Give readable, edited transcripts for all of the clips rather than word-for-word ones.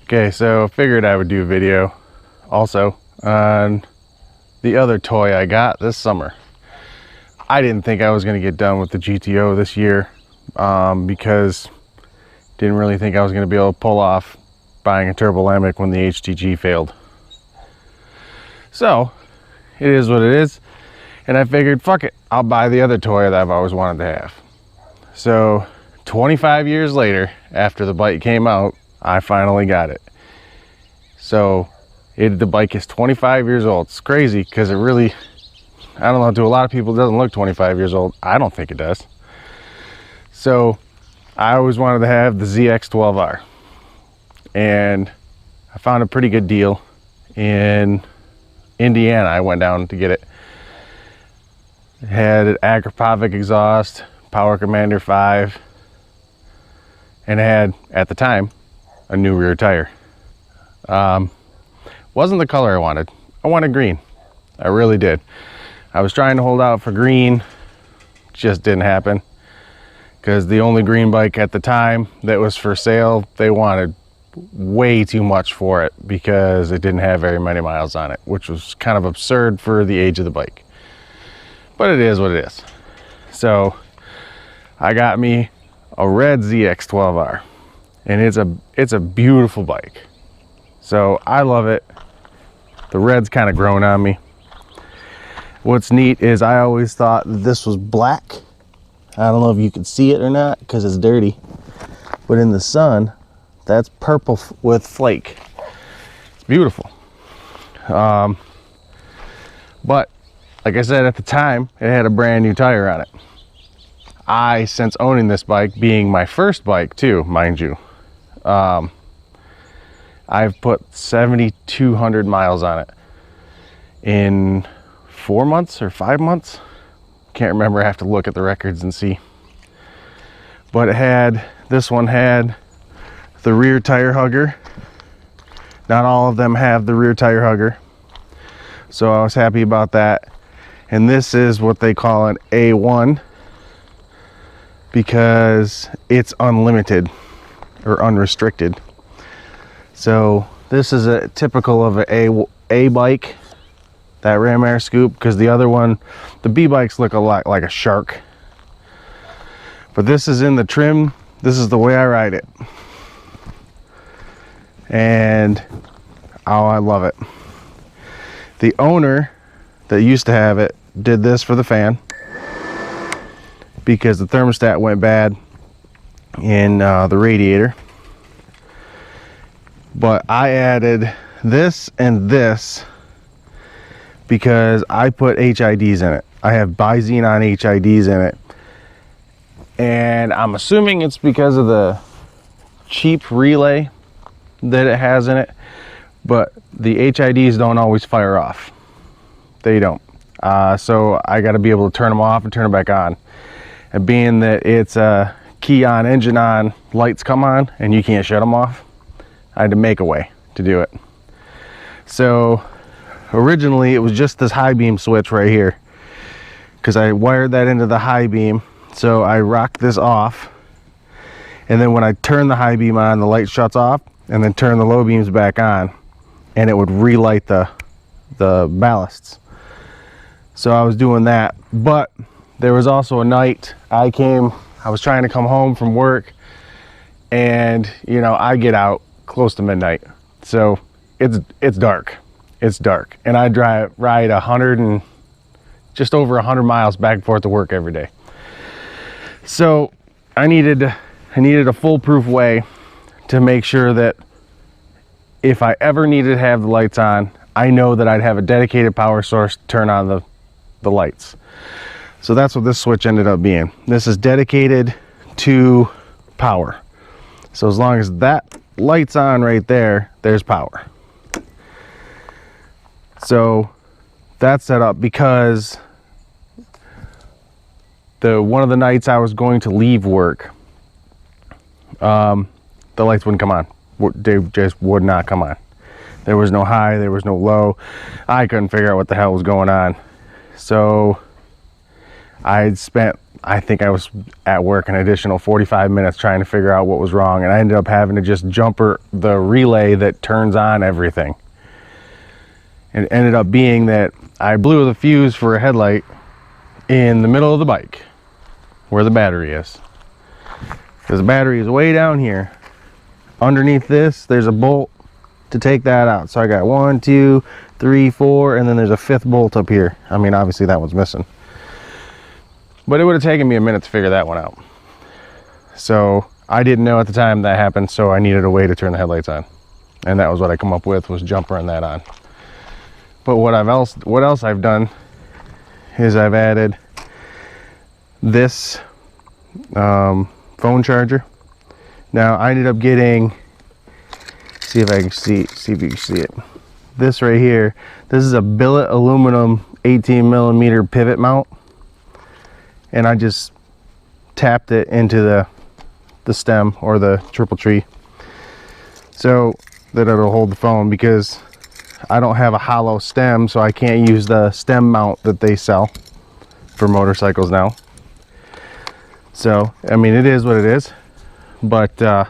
Okay, so figured I would do a video also on the other toy I got this summer. I didn't think I was going to get done with the GTO this year because didn't really think I was going to be able to pull off buying a Turbolamic when the HTG failed. So it is what it is, and I figured fuck it, I'll buy the other toy that I've always wanted to have. So 25 years later, after the bike came out, I finally got it. So the bike is 25 years old. It's crazy because it really, I don't know, to a lot of people it doesn't look 25 years old. I don't think it does. So I always wanted to have the ZX12R, and I found a pretty good deal in Indiana. I went down to get it. It had an Akrapovic exhaust, Power Commander 5, and it had, at the time, a new rear tire. Wasn't the color I wanted. I wanted green. I really did. I was trying to hold out for green, just didn't happen, because the only green bike at the time that was for sale, they wanted way too much for it because it didn't have very many miles on it, which was kind of absurd for the age of the bike. But it is what it is. So I got me a red ZX12R, and it's a beautiful bike. So I love it. The red's kind of grown on me. What's neat is I always thought this was black. I don't know if you can see it or not because it's dirty, but in the sun, that's purple with flake. It's beautiful. But like I said, at the time, it had a brand new tire on it. I, since owning this bike, being my first bike too, mind you, I've put 7,200 miles on it in 4 months or 5 months. Can't remember, I have to look at the records and see. But this one had the rear tire hugger. Not all of them have the rear tire hugger, so I was happy about that. And this is what they call an A1 because it's unlimited or unrestricted. So this is a typical of an A bike, that Ram Air Scoop, because the other one, the B bikes look a lot like a shark. But this is in the trim. This is the way I ride it. And oh, I love it. The owner that used to have it did this for the fan because the thermostat went bad in the radiator. But I added this and this because I put HIDs in it. I have Bi-Xenon HIDs in it. And I'm assuming it's because of the cheap relay that it has in it. But the HIDs don't always fire off. They don't. So I got to be able to turn them off and turn them back on. And being that it's a key on, engine on, lights come on, and you can't shut them off, I had to make a way to do it. So originally it was just this high beam switch right here, because I wired that into the high beam. So I rock this off, and then when I turn the high beam on, the light shuts off, and then turn the low beams back on, and it would relight the ballasts. So I was doing that. But there was also a night I was trying to come home from work, and you know, I get out close to midnight, so it's dark. It's dark, and I ride just over 100 miles back and forth to work every day. So I needed a foolproof way to make sure that if I ever needed to have the lights on, I know that I'd have a dedicated power source to turn on the lights. So that's what this switch ended up being. This is dedicated to power. So as long as that light's on right there, there's power. So that's set up because one of the nights I was going to leave work, the lights wouldn't come on. They just would not come on. There was no high, there was no low. I couldn't figure out what the hell was going on. So I had spent I think I was at work an additional 45 minutes trying to figure out what was wrong, and I ended up having to just jumper the relay that turns on everything. It ended up being that I blew the fuse for a headlight in the middle of the bike where the battery is, because the battery is way down here. Underneath this there's a bolt to take that out, so I got 1, 2, 3, 4, and then there's a 5th bolt up here. I mean, obviously that one's missing, but it would have taken me a minute to figure that one out. So I didn't know at the time that happened, so I needed a way to turn the headlights on, and that was what I come up with, was jumpering that on. But what else I've done is I've added this phone charger. Now I ended up getting, see if you can see it. This right here, this is a billet aluminum 18mm pivot mount, and I just tapped it into the stem or the triple tree so that it'll hold the phone, because I don't have a hollow stem, so I can't use the stem mount that they sell for motorcycles now. So I mean, it is what it is, but now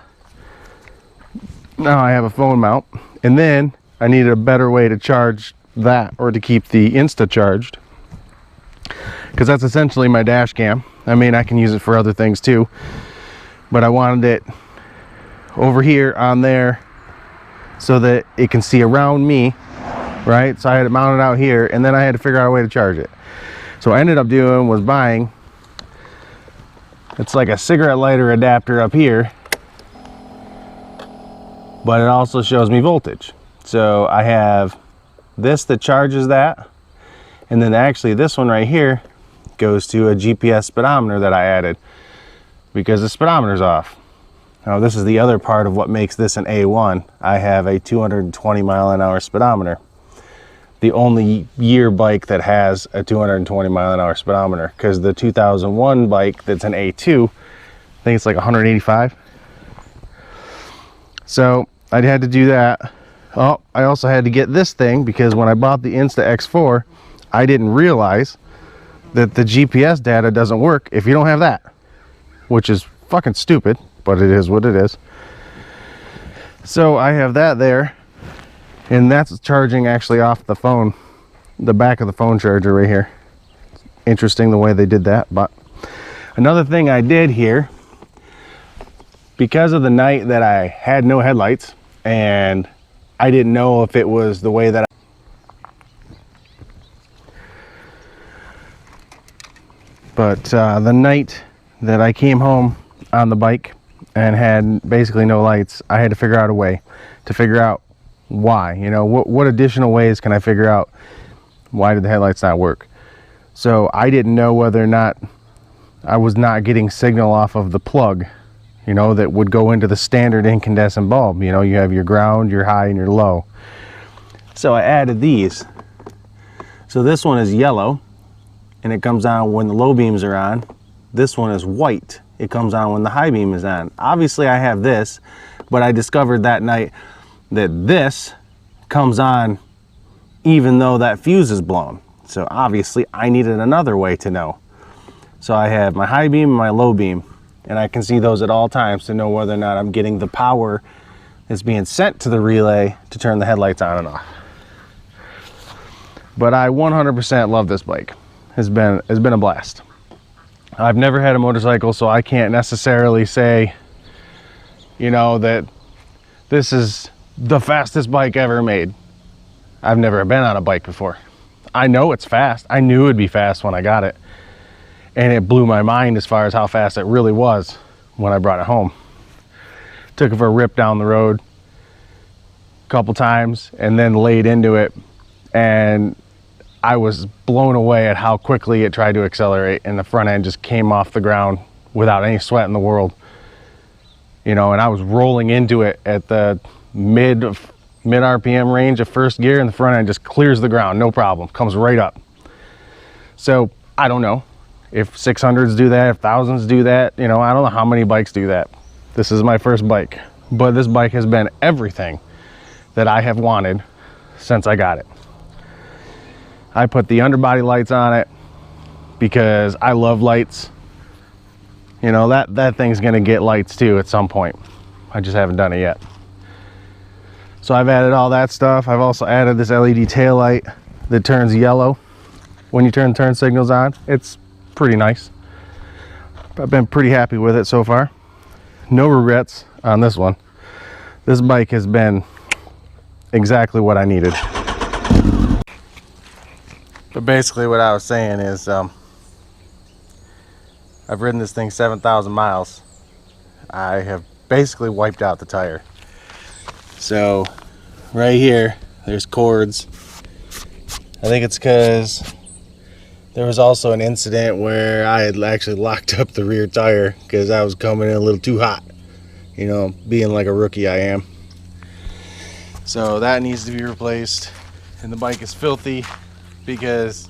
I have a phone mount. And then I needed a better way to charge that, or to keep the Insta charged, because that's essentially my dash cam. I mean, I can use it for other things too, but I wanted it over here on there so that it can see around me, right? So I had it mounted out here, and then I had to figure out a way to charge it. So what I ended up doing was buying, it's like a cigarette lighter adapter up here, but it also shows me voltage. So I have this that charges that, and then actually this one right here goes to a GPS speedometer that I added because the speedometer's off. Now this is the other part of what makes this an A1. I have a 220 mile an hour speedometer. The only year bike that has a 220 mile an hour speedometer, because the 2001 bike that's an A2, I think it's like 185. So I had to do that. Oh, I also had to get this thing, because when I bought the Insta X4, I didn't realize that the GPS data doesn't work if you don't have that, which is fucking stupid, but it is what it is. So I have that there, and that's charging actually off the phone, the back of the phone charger right here. Interesting the way they did that. But another thing I did here, because of the night that I had no headlights and I didn't know if it was the way that the night that I came home on the bike and had basically no lights, I had to figure out a way to figure out why. You know, what additional ways can I figure out why did the headlights not work? So I didn't know whether or not I was not getting signal off of the plug, you know, that would go into the standard incandescent bulb. You know, you have your ground, your high, and your low. So I added these. So this one is yellow, and it comes on when the low beams are on. This one is white. It comes on when the high beam is on. Obviously I have this, but I discovered that night that this comes on even though that fuse is blown. So obviously I needed another way to know. So I have my high beam and my low beam, and I can see those at all times to know whether or not I'm getting the power that's being sent to the relay to turn the headlights on and off. But I 100% love this bike. It's been a blast. I've never had a motorcycle, so I can't necessarily say, you know, that this is the fastest bike ever made. I've never been on a bike before. I know it's fast. I knew it'd be fast when I got it, and it blew my mind as far as how fast it really was when I brought it home. Took it for a rip down the road a couple times and then laid into it, and I was blown away at how quickly it tried to accelerate, and the front end just came off the ground without any sweat in the world. You know, and I was rolling into it at the mid RPM range of first gear, and the front end just clears the ground, no problem, comes right up. So I don't know if 600s do that, if thousands do that. You know, I don't know how many bikes do that. This is my first bike, but this bike has been everything that I have wanted since I got it. I put the underbody lights on it because I love lights. You know, that thing's gonna get lights too at some point. I just haven't done it yet. So I've added all that stuff. I've also added this LED tail light that turns yellow when you turn signals on. It's pretty nice. I've been pretty happy with it so far. No regrets on this one. This bike has been exactly what I needed. But basically what I was saying is I've ridden this thing 7,000 miles. I have basically wiped out the tire. So right here, there's cords. I think it's because there was also an incident where I had actually locked up the rear tire because I was coming in a little too hot. You know, being like a rookie I am. So that needs to be replaced. And the bike is filthy because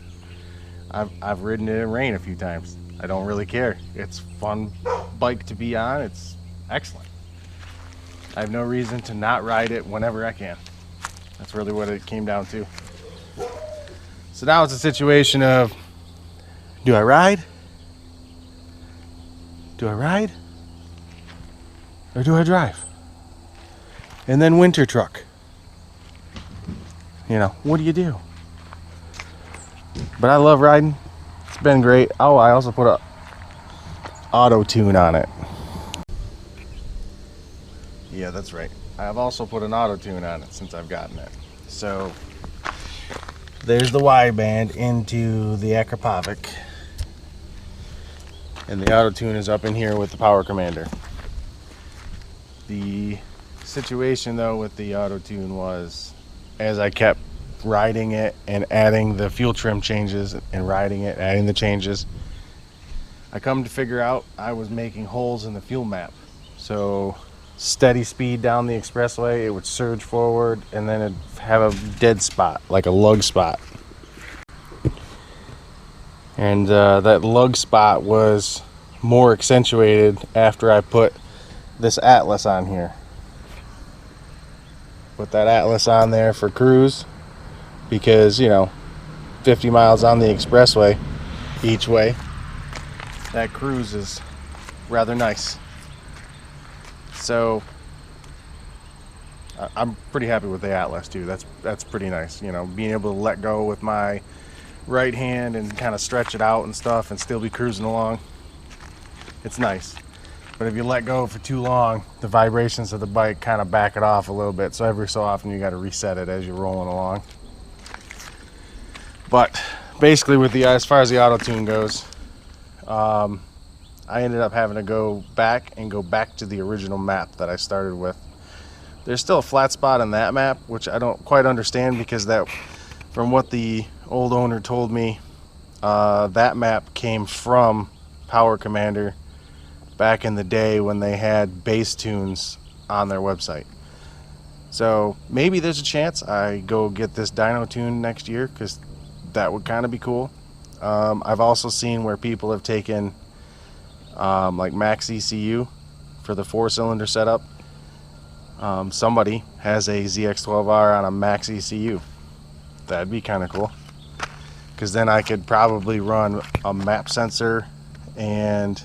I've ridden it in rain a few times. I don't really care. It's a fun bike to be on. It's excellent. I have no reason to not ride it whenever I can. That's really what it came down to. So now it's a situation of, do I ride? Do I ride? Or do I drive? And then winter truck. You know, what do you do? But I love riding. It's been great. Oh, I also put a auto tune on it. Yeah, that's right. I've also put an auto tune on it since I've gotten it. So there's the wideband into the Akrapovic. And the auto tune is up in here with the Power Commander. The situation though with the auto tune was, as I kept riding it and adding the fuel trim changes and riding it, adding the changes, I come to figure out I was making holes in the fuel map. So steady speed down the expressway, it would surge forward and then it'd have a dead spot, like a lug spot. And that lug spot was more accentuated after I put this Atlas on here. Put that Atlas on there for cruise because, you know, 50 miles on the expressway each way, that cruise is rather nice. So I'm pretty happy with the Atlas too. That's pretty nice, you know, being able to let go with my right hand and kind of stretch it out and stuff and still be cruising along. It's nice. But if you let go for too long, the vibrations of the bike kind of back it off a little bit. So every so often you got to reset it as you're rolling along. But basically with the, as far as the auto tune goes, I ended up having to go back to the original map that I started with. There's still a flat spot in that map, which I don't quite understand because that, from what the old owner told me, that map came from Power Commander back in the day when they had base tunes on their website. So maybe there's a chance I go get this dyno tune next year because that would kind of be cool. I've also seen where people have taken like max ECU for the 4-cylinder setup. Somebody has a ZX12R on a max ECU. That'd be kind of cool because then I could probably run a map sensor and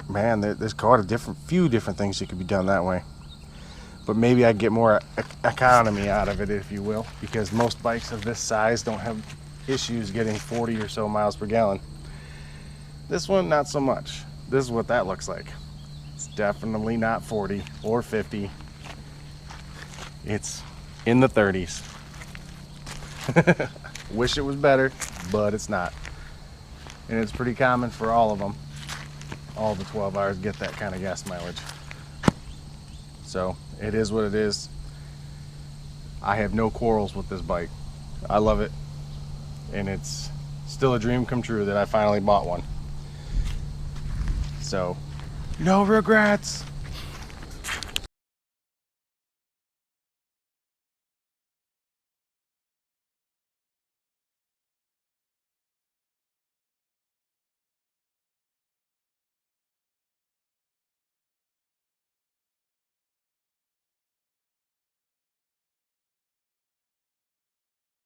man, there's quite a few different things that could be done that way. But maybe I'd get more economy out of it, if you will, because most bikes of this size don't have issues getting 40 or so miles per gallon. This one, not so much. This is what that looks like. It's definitely not 40 or 50. It's in the 30s. Wish it was better, but it's not. And it's pretty common for all of them. All the 12Rs get that kind of gas mileage. So it is what it is. I have no quarrels with this bike. I love it. And it's still a dream come true that I finally bought one. So no regrets.